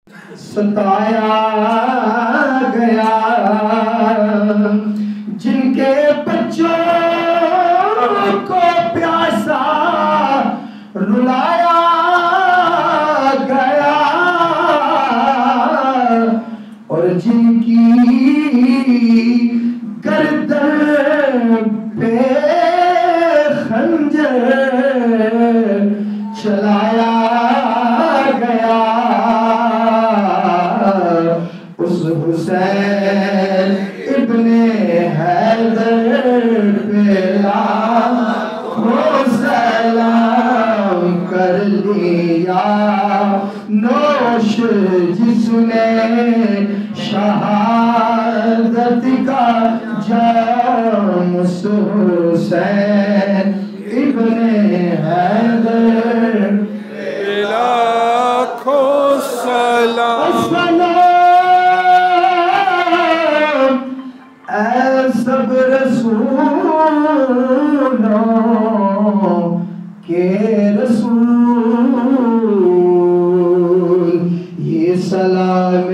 ستایا گیا، جن کے بچوں کو پیاسا رلایا گیا، اور جن کی گردن پہ خنجر چلایا گیا، اس حسین ابن حیدر پہ لاکھوں سلام کر لیا، نوش جس نے شہادت کا جام، اس حسین ابن حیدر لاکھوں سلام۔ السلام اے سب رسولوں کے رسول، یہ سلام